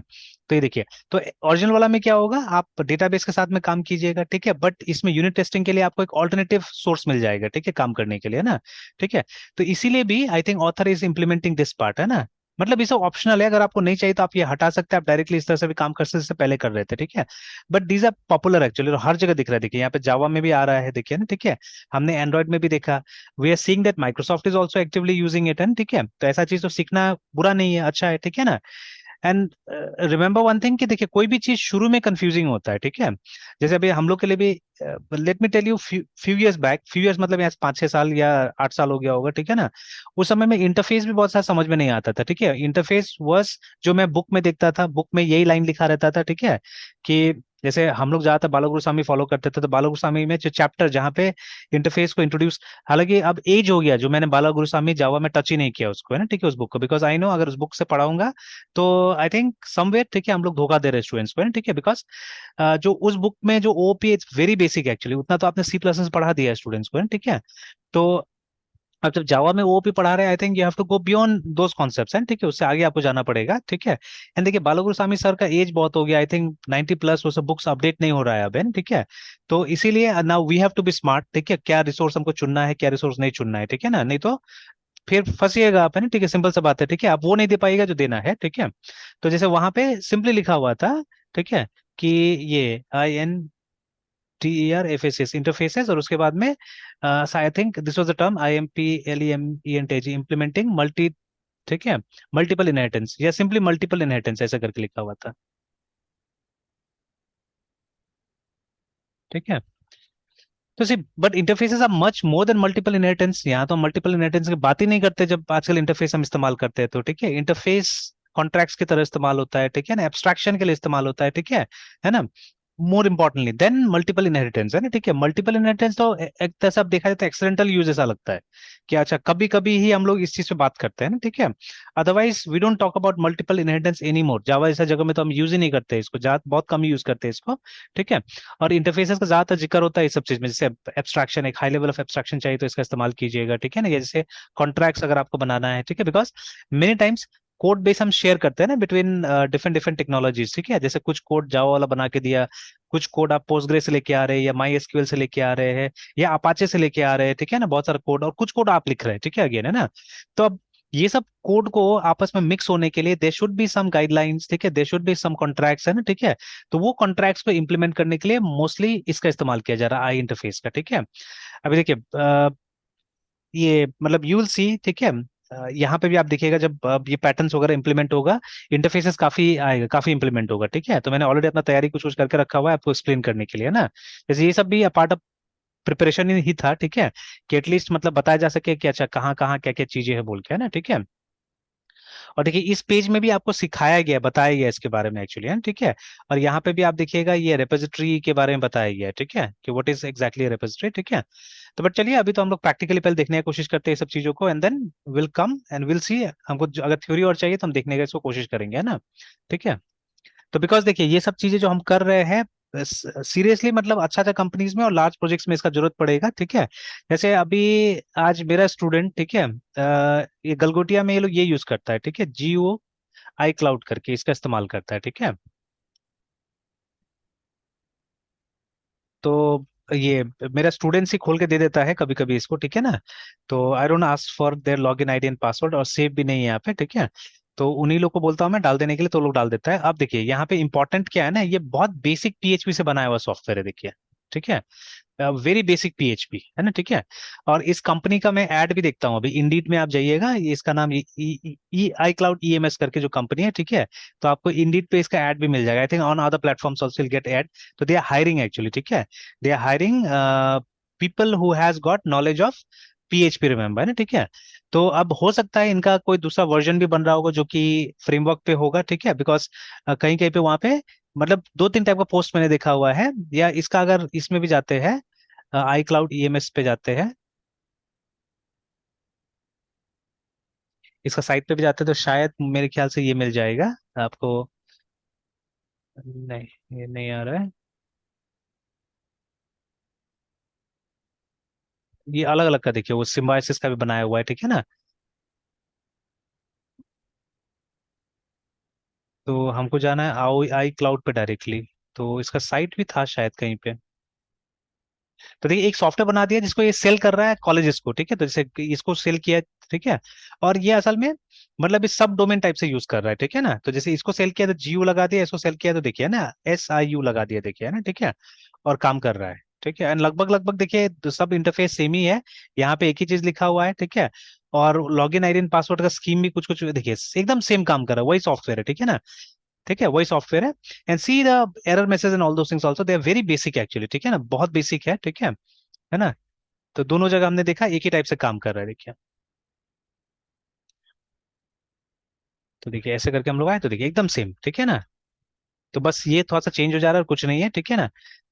तो ये देखिए, तो ओरिजिनल वाला में क्या होगा, आप डेटाबेस के साथ में काम कीजिएगा, ठीक है, बट इसमें यूनिट टेस्टिंग के लिए आपको एक ऑल्टरनेटिव सोर्स मिल जाएगा, ठीक है, काम करने के लिए, है ना, ठीक है। तो इसीलिए भी I think author is implementing this part, है ना। मतलब ये सब ऑप्शनल है, अगर आपको नहीं चाहिए तो आप ये हटा सकते हैं, आप डायरेक्टली इस तरह से भी काम कर सकते हैं, जैसे पहले कर रहे थे, ठीक है। But these are popular actually, और हर जगह दिख रहा है, देखिए यहाँ पे जावा में भी आ रहा है, देखिए ना, ठीक है। हमने एंड्रॉइड में भी देखा, we are seeing that Microsoft is also actively using it, and ठीक है, तो ऐसा चीज तो सीखना बुरा नहीं है, अच्छा है, ठीक है ना। एंड रिमेंबर वन थिंग, कि देखिए कोई भी चीज शुरू में कंफ्यूजिंग होता है, ठीक है। जैसे अभी हम लोग के लिए भी, let me tell you, few years back, few years मतलब यहाँ से 5-6 साल या 8 साल हो गया होगा, ठीक है ना। उस समय में इंटरफेस भी बहुत सारा समझ में नहीं आता था, ठीक है। इंटरफेस वर्स जो मैं बुक में देखता था, बुक में यही लाइन लिखा रहता था, ठीक है, कि जैसे हम लोग ज्यादातर बाला गुरुस्वामी फॉलो करते थे, तो बाला गुरुस्वामी में जो चैप्टर जहाँ पे इंटरफेस को इंट्रोड्यूस, हालांकि अब एज हो गया, जो मैंने बाला गुरुस्वामी जावा में टच ही नहीं किया उसको, है ना, ठीक है, उस बुक को, बिकॉज आई नो अगर उस बुक से पढ़ाऊंगा तो आई थिंक समवेयर, ठीक है, हम लोग धोखा दे रहे हैं स्टूडेंट्स को, है ना, ठीक है, बिकॉज जो उस बुक में जो OOP it's very basic actually, उतना तो आपने C++ पढ़ा दिया है स्टूडेंट्स को, है ना, ठीक है। तो अब जब जावा में OOP पढ़ा रहे हैं, I think you have to go beyond those concepts, हैं, ठीक है, उससे आगे आपको जाना पड़ेगा, ठीक है। एंड देखिए बालागुरुस्वामी सर का एज बहुत हो गया, आई थिंक 90+, वो सब बुक्स अपडेट नहीं हो रहा है अब, है ना, ठीक है। तो इसीलिए now we have to be smart, ठीक है, क्या रिसोर्स हमको चुनना है, क्या रिसोर्स नहीं चुनना है, ठीक है ना, नहीं तो फिर फंसिएगा आप, है ना, ठीक है, सिंपल सा बात है, ठीक है, आप वो नहीं दे पाएगा जो देना है, ठीक है। तो जैसे वहां पे सिंपली लिखा हुआ था, ठीक है, कि ये INTERFACES इंटरफेसेस, और उसके बाद में I think this was the term IMPLEMENT implementing multi, ठीक है, मल्टीपल इनहेरिटेंस, या सिंपली मल्टीपल इनहेरिटेंस, ऐसा करके लिखा हुआ था। ठीक है। तो see but interfaces are much more than multiple inheritance. यहाँ तो मल्टीपल इनहेरिटेंस की बात ही नहीं करते जब आजकल इंटरफेस हम इस्तेमाल करते हैं तो, ठीक है। इंटरफेस कॉन्ट्रैक्ट्स की तरह इस्तेमाल होता है, ठीक है ना, एब्स्ट्रैक्शन के लिए इस्तेमाल होता है, ठीक है ना, more importantly then multiple inheritance, है ना, ठीक है। मल्टीपल इनहेरिटेंस तो एक तरह से आप देखा जाए तो एक्सीडेंटल यूज ऐसा लगता है कि अच्छा कभी कभी ही हम लोग इस चीज पे बात करते हैं ना, ठीक है। Otherwise we don't talk about multiple inheritance any more. Java जैसा जगह में तो हम यूज ही नहीं करते इसको, बहुत कम यूज करते हैं इसको, ठीक है। और इंटरफेसेस का ज्यादातर जिक्र होता है इस सब चीज में, जैसे एब्स्ट्रैक्शन, एक हाई लेवल ऑफ एब्स्ट्रैक्शन चाहिए तो इसका इस्तेमाल कीजिएगा, ठीक है ना। या जैसे कॉन्ट्रैक्ट्स अगर आपको बनाना है, ठीक है, because many times code base हम शेयर करते हैं ना बिटवीन डिफरेंट डिफरेंट टेक्नोलॉजीज, ठीक है। जैसे कुछ कोड जावा वाला बना के दिया, कुछ कोड आप पोस्टग्रे से लेके आ रहे हैं या माई एसक्यूएल से लेके आ रहे हैं या अपाचे से लेके आ रहे हैं, ठीक है ना, बहुत सारा कोड, और कुछ कोड आप लिख रहे हैं, ठीक है, अगेन, है ना। तो अब ये सब कोड को आपस में मिक्स होने के लिए there should be some guidelines, ठीक है, there should be some contracts, है ना, ठीक है। तो वो कॉन्ट्रैक्ट्स को इंप्लीमेंट करने के लिए मोस्टली इसका इस्तेमाल किया जा रहा है, आई इंटरफेस का, ठीक है। अभी देखिए ये मतलब यू विल सी, ठीक है, यहाँ पे भी आप देखिएगा जब अब ये पैटर्न्स वगैरह इंप्लीमेंट होगा, इंटरफेसेस काफी आएगा, काफी इंप्लीमेंट होगा, ठीक है। तो मैंने ऑलरेडी अपना तैयारी कुछ कुछ करके रखा हुआ है आपको एक्सप्लेन करने के लिए, है ना। जैसे ये सब भी पार्ट ऑफ प्रिपरेशन ही था, ठीक है, कि एटलीस्ट मतलब बताया जा सके कि अच्छा कहाँ कहाँ क्या क्या चीजें हैं बोल के, है ना, ठीक है। और देखिए इस पेज में भी आपको सिखाया गया, बताया गया इसके बारे में एक्चुअली, है ना, ठीक है। और यहाँ पे भी आप देखिएगा ये रेपोजिटरी के बारे में बताया गया है, ठीक है, कि व्हाट इज एग्जैक्टली रेपोजिटरी, ठीक है। तो बट चलिए अभी तो हम लोग प्रैक्टिकली पहले देखने की कोशिश करते हैं सब चीजों को, and then will come and will see. हमको अगर थ्योरी और चाहिए तो हम देखने का इसको कोशिश करेंगे, है ना, ठीक है। तो बिकॉज देखिए ये सब चीजें जो हम कर रहे हैं सीरियसली, मतलब अच्छा अच्छा कंपनीज में और लार्ज प्रोजेक्ट्स में इसका जरूरत पड़ेगा, ठीक है। जैसे अभी आज मेरा स्टूडेंट, ठीक है, ये गलगोटिया में ये लोग ये यूज करता है, ठीक है, जियो आई क्लाउड करके इसका इस्तेमाल करता है, ठीक है। तो ये मेरा स्टूडेंट्स ही खोल के दे देता है कभी कभी इसको, ठीक है ना। तो I don't ask for their login ID and password, और सेव भी नहीं है यहाँ पे, ठीक है। तो उन्हीं लोग को बोलता हूँ मैं डाल देने के लिए, तो लोग डाल देता है। अब देखिए यहाँ पे इंपॉर्टेंट क्या है ना, ये बहुत बेसिक पीएचपी से बनाया हुआ सॉफ्टवेयर है, देखिए, ठीक है, वेरी बेसिक पीएचपी, है ना, ठीक है। और इस कंपनी का मैं ऐड भी देखता हूँ, अभी इंडीड में आप जाइएगा, ये इसका नाम ई आई क्लाउड ईएमएस करके जो कंपनी है, ठीक है। तो आपको इंडीड पे इसका ऐड भी मिल जाएगा, I think on other platforms also will get ad. तो दे आर हायरिंग एक्चुअली, ठीक है, they are hiring people who has got knowledge of PHP, remember, है ना, ठीक है। तो अब हो सकता है इनका कोई दूसरा वर्जन भी बन रहा होगा जो कि फ्रेमवर्क पे होगा, ठीक है, बिकॉज कहीं कहीं पे वहां पे मतलब दो तीन टाइप का पोस्ट मैंने देखा हुआ है। या इसका अगर इसमें भी जाते हैं, आई क्लाउड ईएमएस पे जाते हैं, इसका साइट पे भी जाते हैं, तो शायद मेरे ख्याल से ये मिल जाएगा आपको। नहीं, ये नहीं आ रहा है, ये अलग अलग का देखिए, वो सिम्बायोसिस का भी बनाया हुआ है, ठीक है ना। तो हमको जाना है आओ आई क्लाउड पे डायरेक्टली, तो इसका साइट भी था शायद कहीं पे। तो देखिए एक सॉफ्टवेयर बना दिया जिसको ये सेल कर रहा है कॉलेजेस को, ठीक है, तो जैसे कि इसको सेल किया है, ठीक है। और ये असल में मतलब इस सब डोमेन टाइप से यूज कर रहा है, ठीक है ना। तो जैसे इसको सेल किया तो जीयू लगा दिया, इसको सेल किया तो देखिए ना SIU लगा दिया, देखिए, है ना, ठीक है। और काम कर रहा है, ठीक है, एंड लगभग लगभग देखिए तो सब इंटरफेस सेम ही है, यहाँ पे एक ही चीज लिखा हुआ है, ठीक है। और लॉगिन आईडी पासवर्ड का स्कीम भी कुछ कुछ देखिए एकदम सेम काम कर रहा है, वही सॉफ्टवेयर है, ठीक है ना, ठीक है, वही सॉफ्टवेयर है। And see the error message and all those things also, they are very basic actually, ठीक है ना, बहुत बेसिक है, ठीक है ना। तो दोनों जगह हमने देखा एक ही टाइप से काम कर रहा है, देखिए। तो देखिए ऐसे करके हम लोग आए तो देखिए एकदम सेम, ठीक है ना। तो बस ये थोड़ा सा चेंज हो जा रहा है और कुछ नहीं है, ठीक है ना।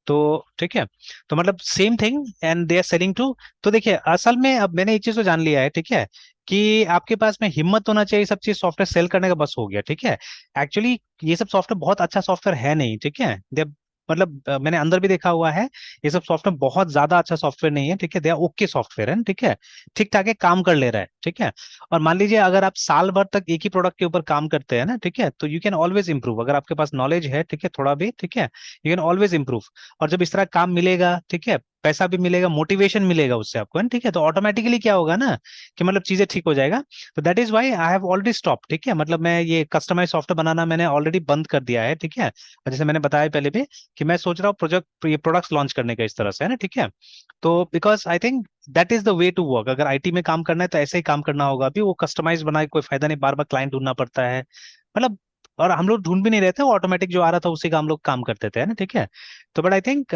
तो ठीक है, तो मतलब same thing and they are selling too. तो देखिए असल में अब मैंने एक चीज तो जान लिया है, ठीक है, कि आपके पास में हिम्मत होना चाहिए सब चीज सॉफ्टवेयर सेल करने का, बस हो गया, ठीक है। एक्चुअली ये सब सॉफ्टवेयर बहुत अच्छा सॉफ्टवेयर है नहीं, ठीक है, दे मतलब मैंने अंदर भी देखा हुआ है, ये सब सॉफ्टवेयर बहुत ज्यादा अच्छा सॉफ्टवेयर नहीं है, ठीक है, दे आर ओके सॉफ्टवेयर है, ठीक है, ठीक ठाक है, काम कर ले रहा है, ठीक है। और मान लीजिए अगर आप साल भर तक एक ही प्रोडक्ट के ऊपर काम करते हैं ना, ठीक है, तो यू कैन ऑलवेज इंप्रूव, अगर आपके पास नॉलेज है, ठीक है, थोड़ा भी, ठीक है, यू कैन ऑलवेज इंप्रूव। और जब इस तरह काम मिलेगा, ठीक है, पैसा भी मिलेगा, मोटिवेशन मिलेगा उससे आपको, है ना, ठीक है, तो ऑटोमेटिकली क्या होगा ना कि मतलब चीजें ठीक हो जाएगा। तो that is why I have already stop, ठीक है, मतलब मैं ये कस्टमाइज सॉफ्टवेयर बनाना मैंने ऑलरेडी बंद कर दिया है, ठीक है। और जैसे मैंने बताया पहले भी कि मैं सोच रहा हूँ प्रोजेक्ट ये प्रोडक्ट्स लॉन्च करने का इस तरह से, है ना, ठीक है। तो because I think that is the way to work, अगर आईटी में काम करना है तो ऐसे ही काम करना होगा, अभी वो कस्टमाइज बनाए कोई फायदा नहीं, बार बार क्लाइंट ढूंढना पड़ता है, मतलब और हम लोग ढूंढ भी नहीं रहे थे, वो ऑटोमेटिक जो आ रहा था उसी का हम लोग काम करते थे, है ना, ठीक है। तो बट आई थिंक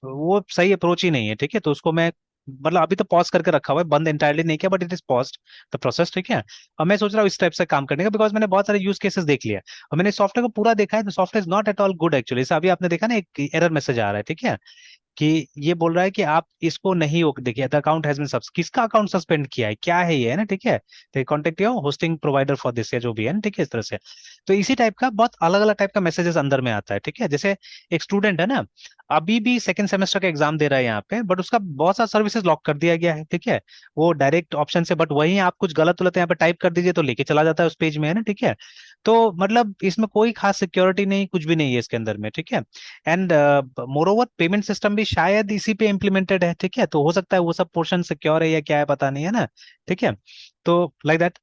वो सही अप्रोच ही नहीं है, ठीक है। तो उसको मैं मतलब अभी तो पॉज करके रखा हुआ है, बंद इंटायरली नहीं किया, but it is paused the process, ठीक है। और मैं सोच रहा हूँ इस टाइप से काम करने का, बिकॉज मैंने बहुत सारे यूज केसेस देख लिया और मैंने सॉफ्टवेयर को पूरा देखा है, तो software is not at all good actually. अभी आपने देखा ना, एक एरर मैसेज आ रहा है, ठीक है, कि ये बोल रहा है कि आप इसको नहीं देखिए, द अकाउंट हैज बीन किसका अकाउंट सस्पेंड किया है, क्या है ये, है ना, ठीक है। तो contact your hosting provider for this, या जो भी है ना, ठीक है, इस तरह से। तो इसी टाइप का बहुत अलग अलग टाइप का मैसेजेस अंदर में आता है, ठीक है। जैसे एक स्टूडेंट है ना, अभी भी सेकंड सेमेस्टर का एग्जाम दे रहा है यहाँ पे, बट उसका बहुत सारा सर्विसेज लॉक कर दिया गया है, ठीक है। वो डायरेक्ट ऑप्शन से, बट वहीं आप कुछ गलत गलत यहाँ पे टाइप कर दीजिए तो लेके चला जाता है उस पेज में, है ना, ठीक है। तो मतलब इसमें कोई खास सिक्योरिटी नहीं, कुछ भी नहीं है इसके अंदर में, ठीक है। And more over payment system भी शायद इसी पे इम्प्लीमेंटेड है, ठीक है। तो हो सकता है वो सब पोर्शन सिक्योर है या क्या है, पता नहीं, है ना, ठीक है। तो लाइक दैट,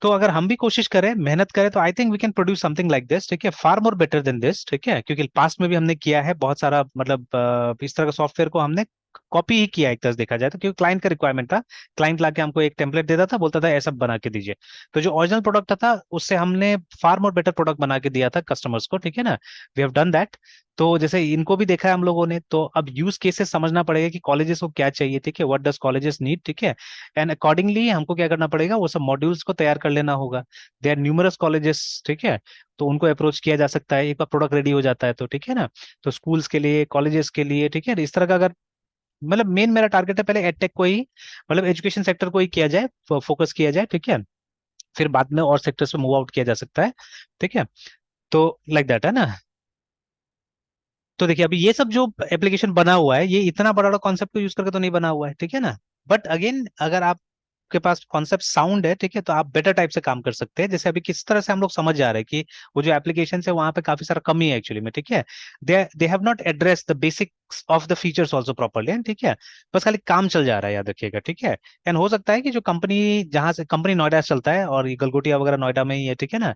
तो अगर हम भी कोशिश करें, मेहनत करें, तो I think we can produce something like this, ठीक है, far more better than this, ठीक है। क्योंकि पास्ट में भी हमने किया है बहुत सारा, मतलब इस तरह का सॉफ्टवेयर को हमने कॉपी ही किया एक तरह से देखा जाए तो, क्योंकि क्लाइंट का रिक्वायरमेंट था। क्लाइंट लाके हमको एक टेम्पलेट देता था, बोलता था ऐसा बना के दीजिए। तो जो ओरिजिनल प्रोडक्ट था उससे हमने फार मोर बेटर प्रोडक्ट बना के दिया था कस्टमर्स को, ठीक है ना। We have done that. तो जैसे इनको भी देखा है हम लोगों ने, तो अब यूज केसेस समझना पड़ेगा कि कॉलेजेस को क्या चाहिए, ठीक है, व्हाट डज कॉलेजेस नीड, ठीक है। एंड अकॉर्डिंगली हमको क्या करना पड़ेगा, वो सब मॉड्यूल्स को तैयार कर लेना होगा। दे आर न्यूमरस कॉलेजेस, ठीक है। तो उनको अप्रोच किया जा सकता है एक बार प्रोडक्ट रेडी हो जाता है तो, ठीक है ना। तो स्कूल्स के लिए, कॉलेजेस के लिए, ठीक है, इस तरह का अगर, मतलब मेन मेरा टारगेट है पहले एडटेक को ही, मतलब एजुकेशन सेक्टर को ही किया जाए, फोकस किया जाए, ठीक है। फिर बाद में और सेक्टर्स पे मूव आउट किया जा सकता है, ठीक है। तो लाइक दैट, है ना। तो देखिए अभी ये सब जो एप्लीकेशन बना हुआ है, ये इतना बड़ा बड़ा कॉन्सेप्ट को यूज करके तो नहीं बना हुआ है, ठीक है ना। बट अगेन अगर आपके पास कॉन्सेप्ट साउंड है, ठीक है, तो आप बेटर टाइप से काम कर सकते हैं। जैसे अभी किस तरह से हम लोग समझ जा रहे हैं कि वो जो एप्लीकेशन है वहां पे काफी सारा कमी है एक्चुअली में, ठीक है। They have not address the basics of the features also properly, ठीक है। बस खाली काम चल जा रहा है, याद रखिएगा, ठीक है। एंड हो सकता है कि जो कंपनी, जहां से कंपनी नोएडा से चलता है और ये गलगोटिया वगैरह नोएडा में ही है, ठीक है ना।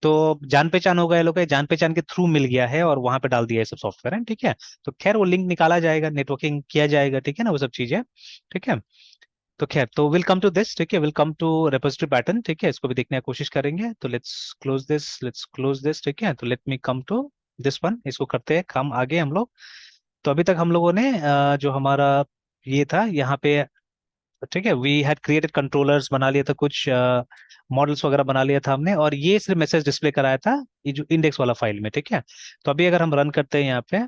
तो जान पहचान हो गया, लोग जान पहचान के थ्रू मिल गया है और वहां पे डाल दिया है सब सॉफ्टवेयर, है, ठीक है। तो खैर वो लिंक निकाला जाएगा, नेटवर्किंग किया जाएगा, ठीक है ना, वो सब चीजें, ठीक है। तो खैर, तो विल कम टू दिस, ठीक है, will come to repository pattern, ठीक है, इसको भी देखने की कोशिश करेंगे। तो लेट्स क्लोज दिस, ठीक है। तो let me come to this one, इसको करते हैं काम आगे हम लोग। तो अभी तक हम लोगों ने जो हमारा ये था यहाँ पे, ठीक है, वी हैड क्रिएटेड कंट्रोलर्स, बना लिया था कुछ मॉडल्स वगैरह बना लिया था हमने, और ये सिर्फ मैसेज डिस्प्ले कराया था ये जो इंडेक्स वाला फाइल में, ठीक है। तो अभी अगर हम रन करते हैं यहाँ पे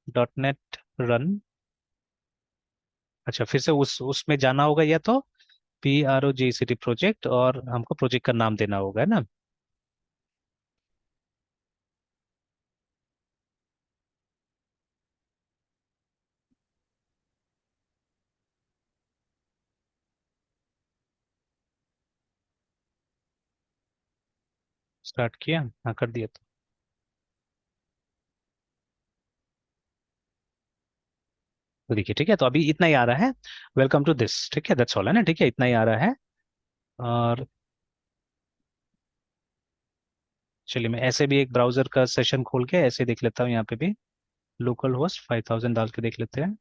डॉट नेट रन, अच्छा फिर से उसमें जाना होगा, या तो PROJCT प्रोजेक्ट, और हमको प्रोजेक्ट का नाम देना होगा, है ना। स्टार्ट किया, हाँ कर दिया। तो देखिए, ठीक है, तो अभी इतना ही आ रहा है, वेलकम टू दिस, ठीक है, दैट्स ऑल, है ना, ठीक है, इतना ही आ रहा है। और चलिए मैं ऐसे भी एक ब्राउजर का सेशन खोल के ऐसे देख लेता हूँ, यहाँ पे भी लोकल होस्ट 5000 डाल के देख लेते हैं।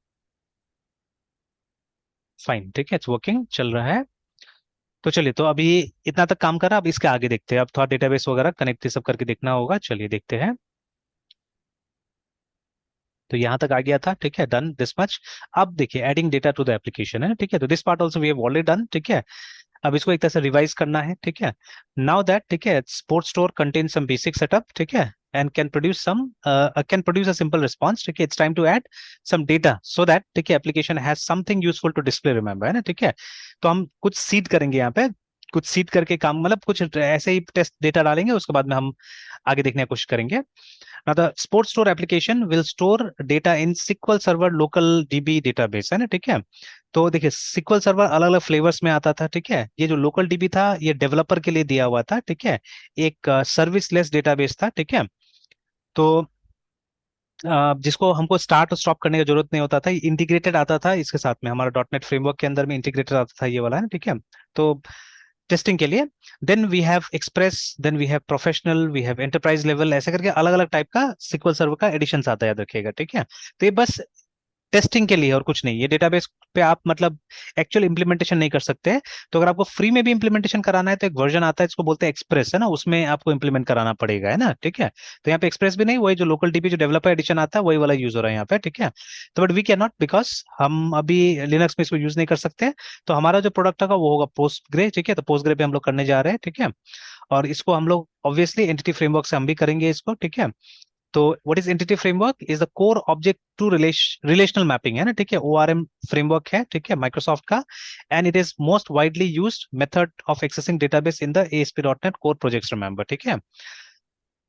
फाइन, ठीक है, इट्स वर्किंग, चल रहा है। तो चलिए, तो अभी इतना तक काम करा, अब इसके आगे देखते हैं। अब थोड़ा डेटाबेस वगैरह कनेक्ट सब करके देखना होगा, चलिए देखते हैं। तो यहाँ तक आ गया था, ठीक है, डन दिस मच। अब देखिए adding data to the application, है, ठीक है। तो this part also we have already done, ठीक है। अब इसको एक तरह से रिवाइज करना है, ठीक है। नाउ दैट, ठीक है, sports store contain some basic setup, ठीक है, and can produce a simple response, ठीक है। It's time to add some data so that, ठीक है, application has something useful to display, remember, है ना, ठीक है। तो हम कुछ सीड करेंगे यहाँ पे, कुछ सीड करके काम, मतलब कुछ ऐसे ही टेस्ट डेटा डालेंगे, उसके बाद में हम आगे देखने की कोशिश करेंगे। Now the sports store application will store data in SQL Server local DB database, है ना, ठीक है। तो देखिए SQL Server अलग अलग फ्लेवर्स में आता था, ठीक है। ये जो लोकल डीबी था ये डेवलपर के लिए दिया हुआ था, ठीक है। एक सर्विस लेस डेटाबेस था, ठीक है। तो जिसको हमको स्टार्ट और स्टॉप करने की जरूरत नहीं होता था, इंटीग्रेटेड आता था इसके साथ में, हमारा डॉट नेट फ्रेमवर्क के अंदर में इंटीग्रेटेड आता था ये वाला, है ना, ठीक है। तो टेस्टिंग के लिए, then we have express, then we have professional, we have enterprise level, ऐसे करके अलग अलग टाइप का सिक्वल सर्वर का एडिशन आता है, याद रखिएगा, ठीक है। तो ये बस टेस्टिंग के लिए और कुछ नहीं। ये डेटाबेस पे आप मतलब एक्चुअल इंप्लीमेंटेशन नहीं कर सकते हैं। तो अगर आपको फ्री में भी इंप्लीमेंटेशन कराना है तो एक वर्जन आता है, इसको बोलते हैं एक्सप्रेस, है ना, उसमें आपको इंप्लीमेंट कराना पड़ेगा, है ना, ठीक है। तो यहाँ पे एक्सप्रेस भी नहीं, वही जो लोकल डीबी जो डेवलपर एडिशन आता है वही वाला यूज हो रहा है यहाँ पे, ठीक है। तो but we can not, because हम अभी लिनक्स में इसको यूज नहीं कर सकते। तो हमारा जो प्रोडक्ट होगा वो होगा पोस्टग्रे, ठीक है। तो पोस्टग्रे पे हम लोग करने जा रहे हैं, ठीक है। और इसको हम लोग ऑब्वियसली एंटिटी फ्रेमवर्क से हम भी करेंगे इसको, ठीक है। तो what is Entity Framework? Is the core object to relational mapping, है ना, ठीक है। ओआरएम फ्रेमवर्क है, ठीक है, माइक्रोसॉफ्ट का। And it is most widely used method of accessing database in the ASP.NET core projects, remember, ठीक है।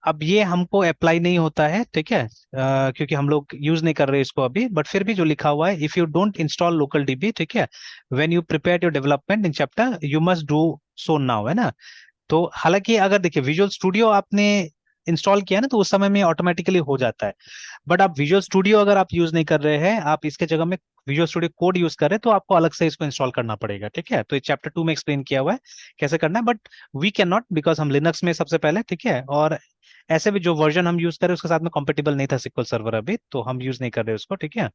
अब ये हमको अप्लाई नहीं होता है, ठीक है, क्योंकि हम लोग यूज नहीं कर रहे इसको अभी। बट फिर भी जो लिखा हुआ है, if you don't install local dB, ठीक है, when you prepare your development in chapter you must do so now, है ना। तो हालांकि अगर देखिए विजुअल स्टूडियो आपने इंस्टॉल किया ना तो उस समय में ऑटोमेटिकली हो जाता है। बट आप विजुअल स्टूडियो अगर आप यूज नहीं कर रहे हैं, आप इसके जगह में विजुअल स्टूडियो कोड यूज कर रहे हैं, तो आपको अलग से इसको इंस्टॉल करना पड़ेगा, ठीक है। तो ये चैप्टर 2 में एक्सप्लेन किया हुआ है कैसे करना है। But we can not, because हम लिनक्स में सबसे पहले, ठीक है। और ऐसे भी जो वर्जन हम यूज कर रहे हैं उसके साथ में कंपेटेबल नहीं था सिक्वल सर्वर अभी, तो हम यूज नहीं कर रहे उसको, ठीक है।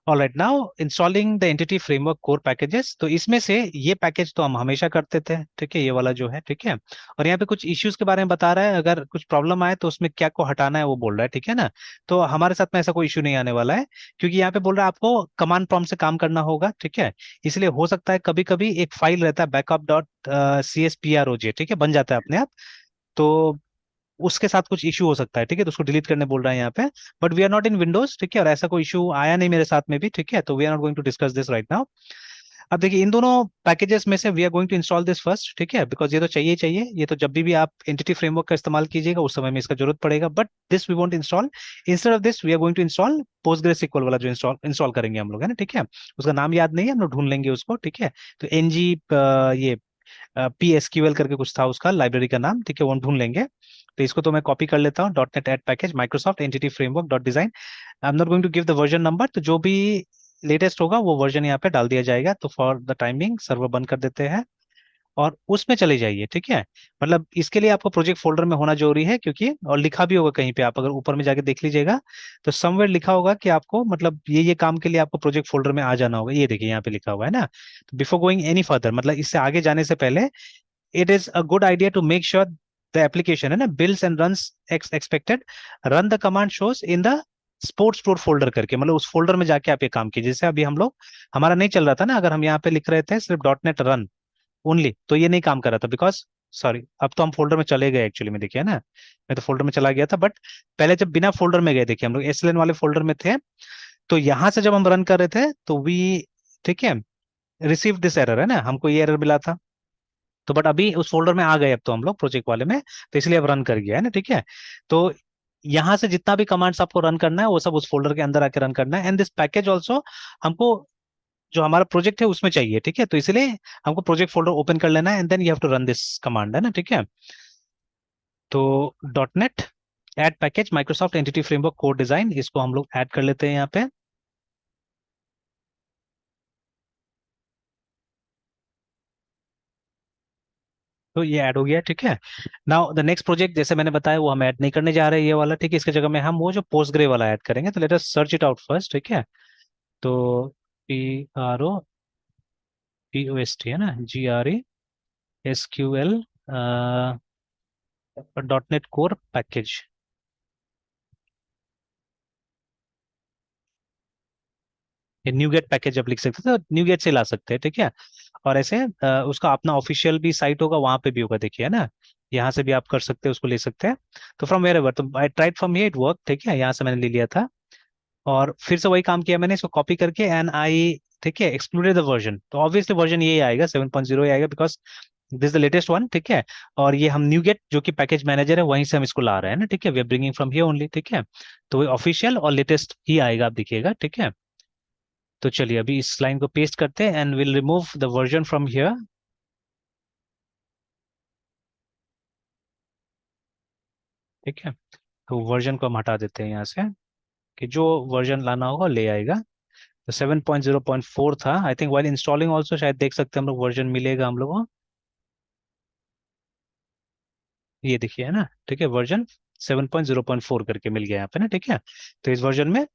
Alright, now installing the entity framework core packages. तो इसमें से ये पैकेज तो हम हमेशा करते थे, ठीक है, ये वाला जो है, ठीक है। और यहाँ पे कुछ इश्यूज के बारे में बता रहा है, अगर कुछ प्रॉब्लम आए तो उसमें क्या को हटाना है वो बोल रहा है, ठीक है ना। तो हमारे साथ में ऐसा कोई इश्यू नहीं आने वाला है, क्योंकि यहाँ पे बोल रहा है आपको कमांड प्रॉम्प्ट से काम करना होगा, ठीक है। इसलिए हो सकता है कभी कभी एक फाइल रहता है बैकअप डॉट CSPROJ, ठीक है, बन जाता है अपने आप। तो उसके साथ कुछ इशू हो सकता है, ठीक है, तो उसको डिलीट करने बोल रहा है यहाँ पे। But we are not in Windows, ठीक है, और ऐसा कोई इशू आया नहीं मेरे साथ में भी, ठीक है। तो we are not going to discuss this right now. अब देखिए इन दोनों पैकेजेस में से we are going to install this first, ठीक है, बिकॉज ये तो चाहिए ही चाहिए। ये तो जब भी आप एंटिटी फ्रेमवर्क का इस्तेमाल कीजिएगा उस समय में इसका जरूरत पड़ेगा। But this we won't install, instead of this we are going to install PostgreSQL वाला जो इंस्टॉल इंस्टॉल करेंगे हम लोग, है ना, ठीक है। उसका नाम याद नहीं है, हम लोग ढूंढ लेंगे उसको, ठीक है। तो एनजी ये PSQL करके कुछ था उसका लाइब्रेरी का नाम, ठीक है, वो हम ढूंढ लेंगे। तो इसको तो मैं कॉपी कर लेता हूँ, dot net add package Microsoft Entity Framework dot design. I am not going to give the version number, तो जो भी लेटेस्ट होगा वो वर्जन यहाँ पे डाल दिया जाएगा। तो फॉर द टाइमिंग सर्वर बंद कर देते हैं और उसमें चले जाइए, ठीक है। मतलब इसके लिए आपको प्रोजेक्ट फोल्डर में होना जरूरी है, क्योंकि और लिखा भी होगा कहीं पे, आप अगर ऊपर में जाके देख लीजिएगा तो समवेयर लिखा होगा कि आपको मतलब ये काम के लिए आपको प्रोजेक्ट फोल्डर में आ जाना होगा। ये देखिए यहाँ पे लिखा हुआ है ना। तो बिफोर गोइंग एनी फर्दर, मतलब इससे आगे जाने से पहले it is a good idea to make sure the application है ना builds and runs expected run the command shows in the sports store folder करके, मतलब उस फोल्डर में जाके आप ये काम कीजिए। जैसे अभी हम लोग, हमारा नहीं चल रहा था ना, अगर हम यहाँ पे लिख रहे थे सिर्फ डॉट नेट रन ओनली तो ये नहीं काम कर रहा था, बिकॉज सॉरी, अब तो हम फोल्डर में चले गए एक्चुअली में, देखिए ना, मैं तो फोल्डर में चला गया था। बट पहले जब बिना फोल्डर में गए, देखिए हम लोग SLN वाले फोल्डर में थे, तो यहाँ से जब हम रन कर रहे थे तो वी, ठीक है, रिसीव दिस एरर, है ना, हमको ये एरर मिला था। तो बट अभी उस फोल्डर में आ गए अब तो हम लोग प्रोजेक्ट वाले में, तो इसलिए अब रन कर गया है ना, ठीक है। तो यहाँ से जितना भी कमांड्स आपको रन करना है वो सब उस फोल्डर के अंदर आके रन करना है। एंड दिस पैकेज ऑल्सो हमको जो हमारा प्रोजेक्ट है उसमें चाहिए, ठीक है। तो इसलिए हमको प्रोजेक्ट फोल्डर ओपन कर लेना है and then you have to run this command, है ना, ठीक है। तो dot net add package Microsoft Entity Framework core design, इसको हम लोग ऐड कर लेते हैं यहाँ पे। तो ये ऐड हो गया, ठीक है। नाउ द नेक्स्ट प्रोजेक्ट जैसे मैंने बताया वो हम ऐड नहीं करने जा रहे हैं ये वाला, ठीक है। इसके जगह में हम वो जो पोस्ट ग्रे वाला ऐड करेंगे। तो let us search it out first, ठीक है। तो PROPOST है ना, GRESQL dot net core package. ये न्यू गेट पैकेज आप लिख सकते हैं, तो न्यू गेट से ला सकते हैं, ठीक है। और ऐसे उसका अपना ऑफिशियल भी साइट होगा, वहां पे भी होगा, देखिए, है ना। यहाँ से भी आप कर सकते हैं, उसको ले सकते हैं। तो फ्रॉम वेयर एवर, तो I tried from here it work, ठीक है, यहाँ से मैंने ले लिया था। और फिर से वही काम किया मैंने, इसको कॉपी करके एंड आई, ठीक है, एक्सक्लूडेड द वर्जन। तो ऑब्वियसली वर्जन यही आएगा, 7.0 ही आएगा, because this the latest one, ठीक है। और ये हम न्यू गेट जो कि पैकेज मैनेजर है वहीं से हम इसको ला रहे हैं ना, ठीक है, we are bringing from here only, ठीक है। तो वो ऑफिशियल और लेटेस्ट ही आएगा, आप देखिएगा, ठीक है। तो चलिए अभी इस लाइन को पेस्ट करते हैं and will remove the version from here, ठीक है। तो वर्जन को हम हटा देते हैं यहाँ से, कि जो वर्जन लाना होगा ले आएगा। तो 7.0.4 था I think, while installing also शायद देख सकते हैं हम लोग वर्जन मिलेगा हम लोग को। ये देखिए, है ना, ठीक है, वर्जन 7.0.4 करके मिल गया यहाँ पे ना, ठीक है। तो इस वर्जन में